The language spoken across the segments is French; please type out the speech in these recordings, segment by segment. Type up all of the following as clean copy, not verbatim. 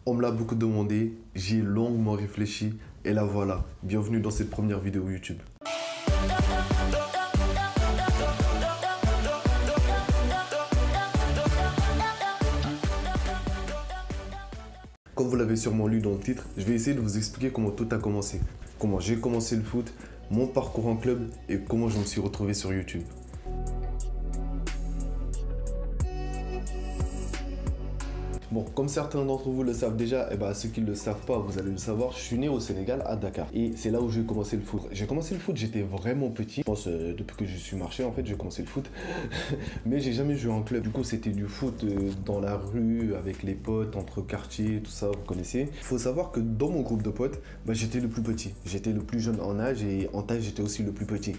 On me l'a beaucoup demandé, j'y ai longuement réfléchi et la voilà. Bienvenue dans cette première vidéo YouTube. Comme vous l'avez sûrement lu dans le titre, je vais essayer de vous expliquer comment tout a commencé. Comment j'ai commencé le foot, mon parcours en club et comment je me suis retrouvé sur YouTube. Bon, comme certains d'entre vous le savent déjà, et ceux qui ne le savent pas, vous allez le savoir, je suis né au Sénégal, à Dakar. Et c'est là où j'ai commencé le foot. J'ai commencé le foot, j'étais vraiment petit. Je pense depuis que je suis marché, en fait, j'ai commencé le foot. Mais j'ai jamais joué en club. Du coup, c'était du foot dans la rue, avec les potes, entre quartiers, tout ça, vous connaissez. Il faut savoir que dans mon groupe de potes, j'étais le plus petit. J'étais le plus jeune en âge et en taille, j'étais aussi le plus petit.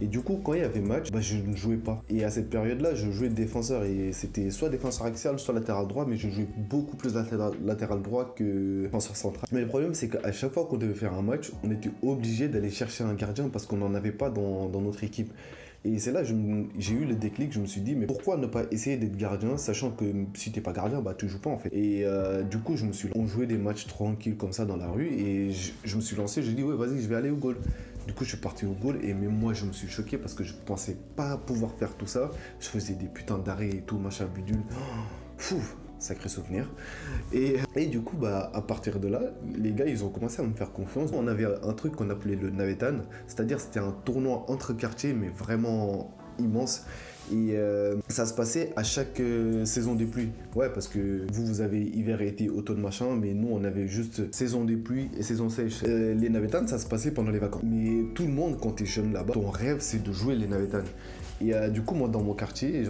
Et du coup, quand il y avait match, je ne jouais pas. Et à cette période-là, je jouais défenseur et c'était soit défenseur axial, soit latéral droit, mais je jouais beaucoup plus latéral droit que défenseur central. Mais le problème, c'est qu'à chaque fois qu'on devait faire un match, on était obligé d'aller chercher un gardien parce qu'on n'en avait pas dans notre équipe. Et c'est là que j'ai eu le déclic, je me suis dit, mais pourquoi ne pas essayer d'être gardien, sachant que si t'es pas gardien, tu joues pas en fait. Et du coup, on jouait des matchs tranquilles comme ça dans la rue et je me suis lancé, j'ai dit, ouais, vas-y, je vais aller au goal. Du coup, je suis parti au goal et même moi, je me suis choqué parce que je pensais pas pouvoir faire tout ça. Je faisais des putains d'arrêts et tout, machin bidule. Fou, sacré souvenir. Et du coup, à partir de là, les gars, ils ont commencé à me faire confiance. On avait un truc qu'on appelait le Navetan, c'est-à-dire c'était un tournoi entre quartiers, mais vraiment immense. Et ça se passait à chaque saison des pluies. Ouais, parce que vous avez hiver, été, automne, machin, mais nous, on avait juste saison des pluies et saison sèche. Les Navetans, ça se passait pendant les vacances. Mais tout le monde, quand t'es jeune là-bas, ton rêve, c'est de jouer les Navetans. Et du coup, moi, dans mon quartier,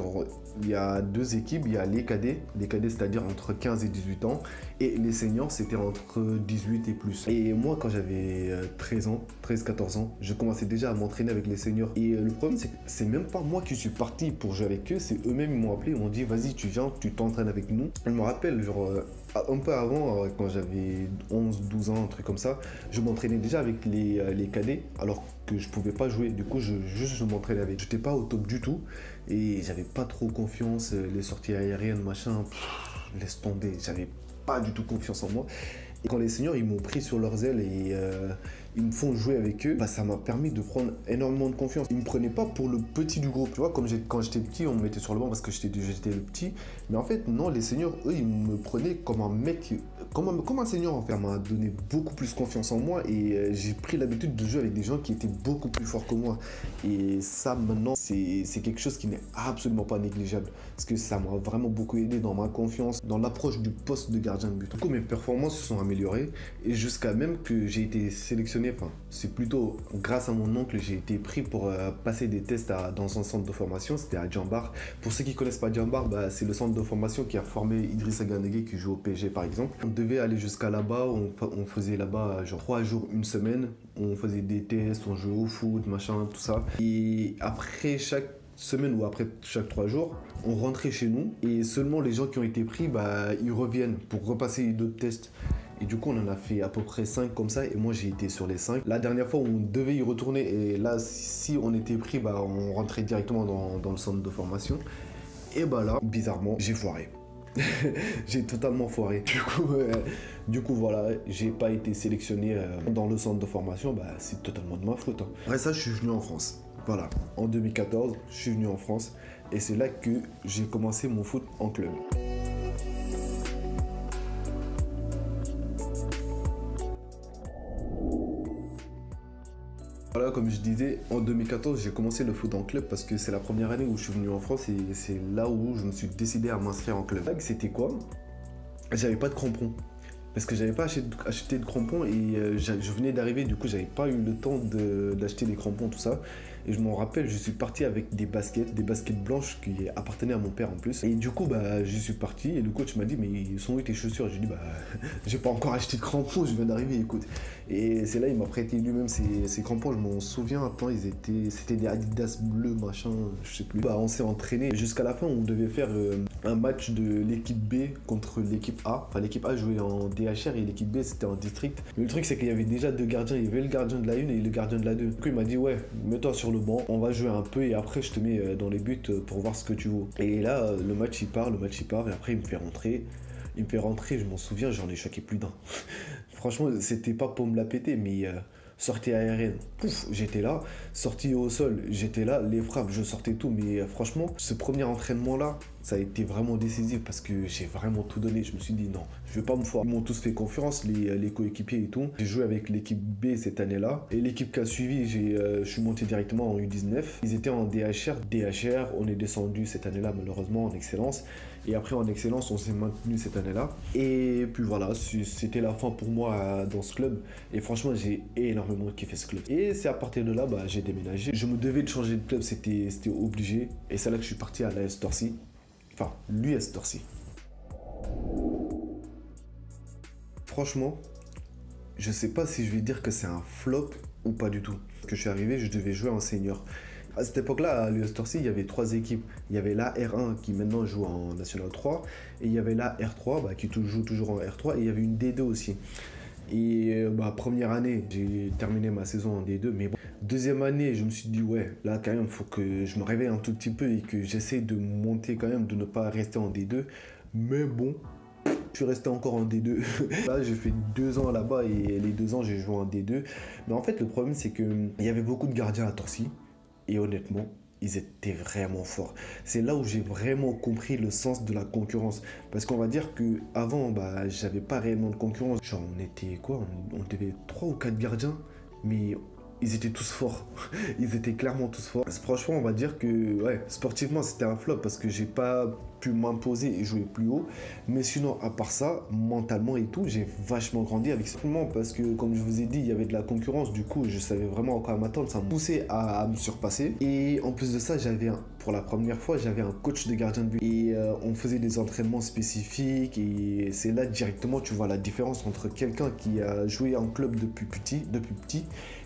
il y a deux équipes. Il y a les cadets c'est-à-dire entre 15 et 18 ans. Et les seniors, c'était entre 18 et plus. Et moi, quand j'avais 13-14 ans, je commençais déjà à m'entraîner avec les seniors. Et le problème, c'est que c'est même pas moi qui suis parti pour jouer avec eux. C'est eux-mêmes, ils m'ont appelé, ils m'ont dit, vas-y, tu viens, tu t'entraînes avec nous. Je me rappelle, un peu avant, quand j'avais 11-12 ans, un truc comme ça, je m'entraînais déjà avec les cadets, alors que je pouvais pas jouer. Du coup, je m'entraînais avec. J'étais pas au top du tout et j'avais pas trop confiance. Les sorties aériennes, machin, laisse tomber. J'avais pas du tout confiance en moi. Et quand les seniors, ils m'ont pris sur leurs ailes et ils me font jouer avec eux, ça m'a permis de prendre énormément de confiance. Ils me prenaient pas pour le petit du groupe. Tu vois, comme quand j'étais petit, on me mettait sur le banc parce que j'étais le petit. Mais en fait, non, les seniors, eux, ils me prenaient comme un mec, comme un senior en fait. Ça m'a donné beaucoup plus confiance en moi et j'ai pris l'habitude de jouer avec des gens qui étaient beaucoup plus forts que moi. Et ça, maintenant, c'est quelque chose qui n'est absolument pas négligeable parce que ça m'a vraiment beaucoup aidé dans ma confiance, dans l'approche du poste de gardien de but. Du coup, mes performances se sont améliorées et jusqu'à même que j'ai été sélectionné. Enfin, c'est plutôt grâce à mon oncle, j'ai été pris pour passer des tests dans un centre de formation, c'était à Djambar. Pour ceux qui ne connaissent pas Djambar, c'est le centre de formation qui a formé Idrissa Gana Gueye qui joue au PSG par exemple. On devait aller jusqu'à là-bas, on faisait là-bas 3 jours, une semaine, on faisait des tests, on jouait au foot, machin, tout ça. Et après chaque semaine ou après chaque 3 jours, on rentrait chez nous et seulement les gens qui ont été pris, ils reviennent pour repasser d'autres tests. Et du coup, on en a fait à peu près 5 comme ça. Et moi, j'ai été sur les 5. La dernière fois, on devait y retourner. Et là, si on était pris, on rentrait directement dans le centre de formation. Et là, bizarrement, j'ai foiré. J'ai totalement foiré. Du coup, voilà, j'ai pas été sélectionné dans le centre de formation. C'est totalement de ma faute. Après ça, je suis venu en France. Voilà, en 2014, je suis venu en France. Et c'est là que j'ai commencé mon foot en club. Voilà, comme je disais, en 2014, j'ai commencé le foot en club parce que c'est la première année où je suis venu en France et c'est là où je me suis décidé à m'inscrire en club. C'était quoi? J'avais pas de crampons. Parce que j'avais pas acheté de crampons et je venais d'arriver, du coup j'avais pas eu le temps d'acheter des crampons, tout ça. Et je m'en rappelle, je suis parti avec des baskets blanches qui appartenaient à mon père en plus. Et du coup, je suis parti et le coach m'a dit, mais ils sont où tes chaussures? J'ai dit, j'ai pas encore acheté de crampons, je viens d'arriver, écoute. Et c'est là, il m'a prêté lui-même ces crampons, je m'en souviens, attends, c'était des Adidas bleus, machin, je sais plus. On s'est entraîné. Jusqu'à la fin, on devait faire un match de l'équipe B contre l'équipe A. Enfin, l'équipe A jouait en DHR et l'équipe B, c'était en district. Mais le truc, c'est qu'il y avait déjà 2 gardiens. Il y avait le gardien de la 1 et le gardien de la 2. Du coup, il m'a dit, ouais, mets-toi sur le banc, on va jouer un peu et après, je te mets dans les buts pour voir ce que tu vaux. Et là, le match, il part et après, il me fait rentrer. Il me fait rentrer, je m'en souviens, j'en ai choqué plus d'un. Franchement, c'était pas pour me la péter, mais sortie aérienne, pouf, j'étais là. Sortie au sol, j'étais là. Les frappes, je sortais tout. Mais franchement, ce premier entraînement-là, ça a été vraiment décisif parce que j'ai vraiment tout donné. Je me suis dit non, je vais pas me foirer. Ils m'ont tous fait confiance, les coéquipiers et tout. J'ai joué avec l'équipe B cette année-là. Et l'équipe qui a suivi, je suis monté directement en U19. Ils étaient en DHR. DHR, on est descendu cette année-là, malheureusement, en excellence. Et après, en excellence, on s'est maintenu cette année-là. Et puis voilà, c'était la fin pour moi dans ce club. Et franchement, j'ai énormément kiffé ce club. Et c'est à partir de là, j'ai déménagé. Je me devais de changer de club, c'était obligé. Et c'est là que je suis parti à l'AS Torcy. Enfin, l'US Torcy. Franchement, je sais pas si je vais dire que c'est un flop ou pas du tout. Quand je suis arrivé, je devais jouer en senior. À cette époque-là, à l'US Torcy, il y avait 3 équipes. Il y avait la R1 qui maintenant joue en National 3. Et il y avait la R3 qui joue toujours en R3. Et il y avait une D2 aussi. Et première année, j'ai terminé ma saison en D2. Mais bon, deuxième année, je me suis dit, ouais, là quand même, il faut que je me réveille un tout petit peu et que j'essaie de monter quand même, de ne pas rester en D2. Mais bon, je suis resté encore en D2. Là, j'ai fait 2 ans là-bas et les 2 ans, j'ai joué en D2. Mais en fait, le problème, c'est qu'il y avait beaucoup de gardiens à Torcy. Et honnêtement, ils étaient vraiment forts. C'est là où j'ai vraiment compris le sens de la concurrence. Parce qu'on va dire qu'avant, j'avais pas réellement de concurrence. Genre, on était quoi? On devait 3 ou 4 gardiens, mais ils étaient tous forts. Ils étaient clairement tous forts. Franchement, on va dire que, ouais, sportivement, c'était un flop parce que j'ai pas pu m'imposer et jouer plus haut. Mais sinon, à part ça, mentalement et tout, j'ai vachement grandi avec ça. Parce que, comme je vous ai dit, il y avait de la concurrence. Du coup, je savais vraiment à quoi m'attendre. Ça me poussait à me surpasser. Et en plus de ça, pour la première fois, j'avais un coach de gardien de but. Et on faisait des entraînements spécifiques. Et c'est là, directement, tu vois la différence entre quelqu'un qui a joué en club depuis petit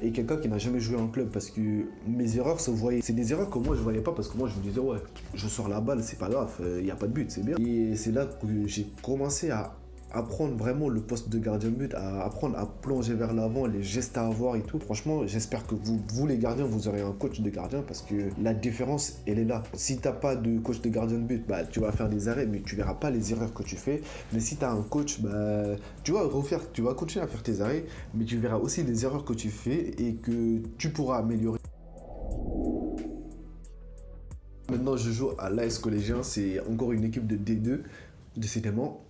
et quelqu'un qui n'a jamais joué en club. Parce que mes erreurs se voyaient. C'est des erreurs que moi, je voyais pas parce que moi, je me disais, ouais, je sors la balle, c'est pas grave. Il n'y a pas de but, c'est bien. Et c'est là que j'ai commencé à apprendre vraiment le poste de gardien de but, à apprendre à plonger vers l'avant, les gestes à avoir et tout. Franchement, j'espère que vous les gardiens, vous aurez un coach de gardien parce que la différence, elle est là. Si t'as pas de coach de gardien de but, tu vas faire des arrêts, mais tu verras pas les erreurs que tu fais. Mais si tu as un coach, tu vas continuer à faire tes arrêts, mais tu verras aussi les erreurs que tu fais et que tu pourras améliorer. Maintenant, je joue à l'AS Collégien, c'est encore une équipe de D2, décidément.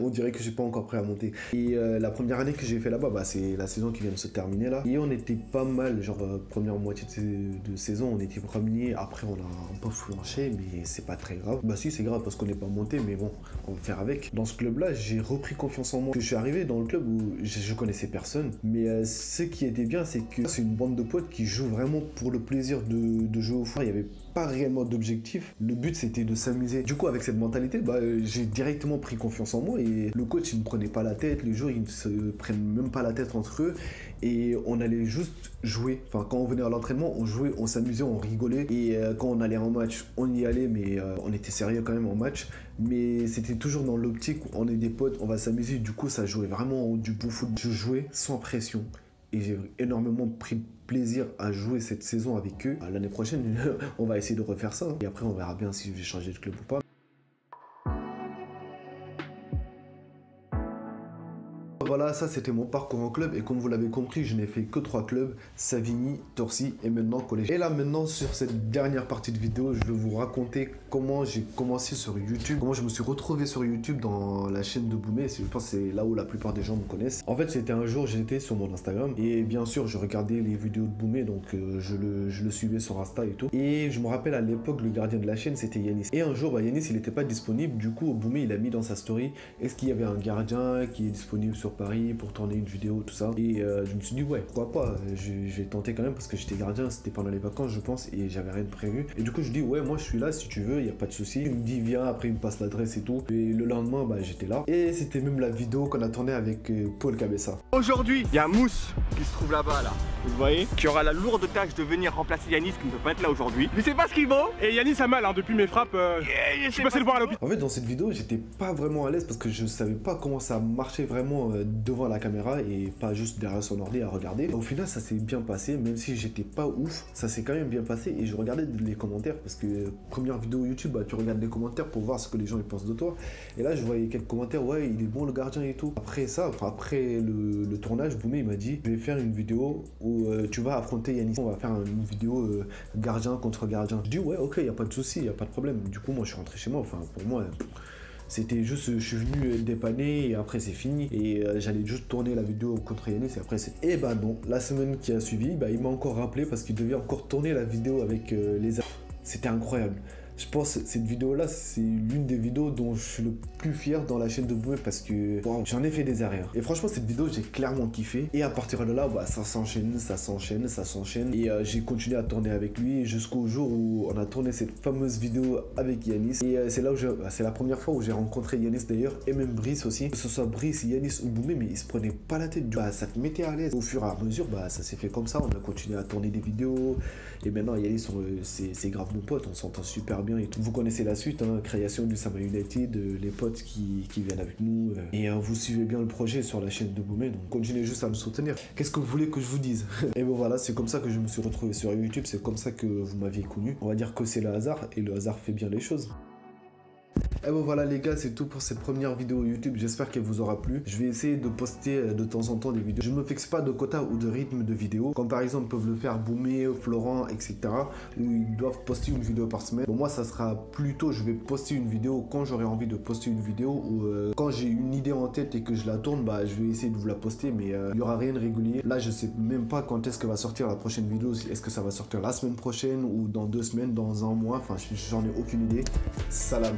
On dirait que je suis pas encore prêt à monter. Et la première année que j'ai fait là-bas, c'est la saison qui vient de se terminer là. Et on était pas mal, genre première moitié de saison, on était premier. Après, on a un peu flanché, mais c'est pas très grave. Si, c'est grave parce qu'on n'est pas monté, mais bon, on va faire avec. Dans ce club-là, j'ai repris confiance en moi. Je suis arrivé dans le club où je connaissais personne. Mais ce qui était bien, c'est que c'est une bande de potes qui jouent vraiment pour le plaisir de jouer au foot. Il y avait pas réellement d'objectif. Le but, c'était de s'amuser. Du coup, avec cette mentalité, j'ai directement pris confiance en moi et le coach, il me prenait pas la tête. Les joueurs, ils ne se prennent même pas la tête entre eux et on allait juste jouer. Enfin, quand on venait à l'entraînement, on jouait, on s'amusait, on rigolait et quand on allait en match, on y allait, mais on était sérieux quand même en match. Mais c'était toujours dans l'optique où on est des potes, on va s'amuser. Du coup, ça jouait vraiment du bon foot. Je jouais sans pression. Et j'ai énormément pris plaisir à jouer cette saison avec eux. L'année prochaine, on va essayer de refaire ça. Et après, on verra bien si je vais changer de club ou pas. Voilà, ça c'était mon parcours en club et comme vous l'avez compris, je n'ai fait que 3 clubs, Savigny, Torcy et maintenant Collégien. Et là maintenant sur cette dernière partie de vidéo, je vais vous raconter comment j'ai commencé sur YouTube, comment je me suis retrouvé sur YouTube dans la chaîne de Boumé. Je pense que c'est là où la plupart des gens me connaissent. En fait, c'était un jour, j'étais sur mon Instagram et bien sûr, je regardais les vidéos de Boumé, donc je le suivais sur Insta et tout. Et je me rappelle à l'époque, le gardien de la chaîne, c'était Yanis. Et un jour, Yanis, il n'était pas disponible. Du coup, Boumé, il a mis dans sa story, est-ce qu'il y avait un gardien qui est disponible sur Paris pour tourner une vidéo, tout ça. Et je me suis dit, ouais, pourquoi pas, je vais tenter quand même parce que j'étais gardien, c'était pendant les vacances, je pense, et j'avais rien de prévu. Et du coup, je dis, ouais, moi je suis là, si tu veux, il n'y a pas de souci. Il me dit, viens, après il me passe l'adresse et tout. Et le lendemain, j'étais là. Et c'était même la vidéo qu'on a tournée avec Paul Cabessa. Aujourd'hui, il y a Mousse qui se trouve là-bas, là. Vous voyez, qui aura la lourde tâche de venir remplacer Yanis qui ne peut pas être là aujourd'hui. Mais c'est pas ce qu'il vaut. Et Yanis a mal, depuis mes frappes. Je suis passé le voir à l'hôpital. En fait, dans cette vidéo, j'étais pas vraiment à l'aise parce que je savais pas comment ça marchait vraiment devant la caméra et pas juste derrière son ordi à regarder. Au final, ça s'est bien passé, même si j'étais pas ouf, ça s'est quand même bien passé et je regardais les commentaires parce que première vidéo YouTube, bah, tu regardes les commentaires pour voir ce que les gens ils pensent de toi. Et là, je voyais quelques commentaires, ouais, il est bon le gardien et tout. Après ça, après le tournage, Boumé il m'a dit, je vais faire une vidéo où tu vas affronter Yanis. On va faire une vidéo gardien contre gardien. Je dis ouais, ok, y a pas de souci, y a pas de problème. Du coup, moi, je suis rentré chez moi. Enfin, pour moi. C'était juste, je suis venu dépanner et après c'est fini. Et j'allais juste tourner la vidéo contre Yanis et après c'est... Et bah non, la semaine qui a suivi, bah, il m'a encore rappelé parce qu'il devait encore tourner la vidéo avec les... C'était incroyable. Je pense que cette vidéo-là, c'est l'une des vidéos dont je suis le plus fier dans la chaîne de Boumé parce que wow, j'en ai fait des erreurs. Et franchement, cette vidéo, j'ai clairement kiffé. Et à partir de là, bah, ça s'enchaîne, ça s'enchaîne, ça s'enchaîne. Et j'ai continué à tourner avec lui jusqu'au jour où on a tourné cette fameuse vidéo avec Yanis. Et c'est là où c'est la première fois où j'ai rencontré Yanis d'ailleurs, et même Brice aussi. Que ce soit Brice, Yanis ou Boumé, mais ils se prenaient pas la tête. Bah, ça te mettait à l'aise. Au fur et à mesure, bah, ça s'est fait comme ça. On a continué à tourner des vidéos. Et maintenant, Yanis, c'est grave mon pote. On s'entend super bien et tout. Vous connaissez la suite, hein, création du Sama United, les potes qui viennent avec nous. Et vous suivez bien le projet sur la chaîne de Boumé, donc continuez juste à nous soutenir. Qu'est-ce que vous voulez que je vous dise? Et bon voilà, c'est comme ça que je me suis retrouvé sur YouTube, c'est comme ça que vous m'aviez connu. On va dire que c'est le hasard, et le hasard fait bien les choses. Et bon voilà les gars, c'est tout pour cette première vidéo YouTube, j'espère qu'elle vous aura plu. Je vais essayer de poster de temps en temps des vidéos. Je ne me fixe pas de quota ou de rythme de vidéo, comme par exemple peuvent le faire Boumé, Florent, etc. où ils doivent poster une vidéo par semaine. Bon moi ça sera plutôt, je vais poster une vidéo quand j'aurai envie de poster une vidéo, ou quand j'ai une idée en tête et que je la tourne, bah je vais essayer de vous la poster, mais il n'y aura rien de régulier. Là je sais même pas quand est-ce que va sortir la prochaine vidéo, est-ce que ça va sortir la semaine prochaine ou dans 2 semaines, dans un mois, enfin j'en ai aucune idée. Salam.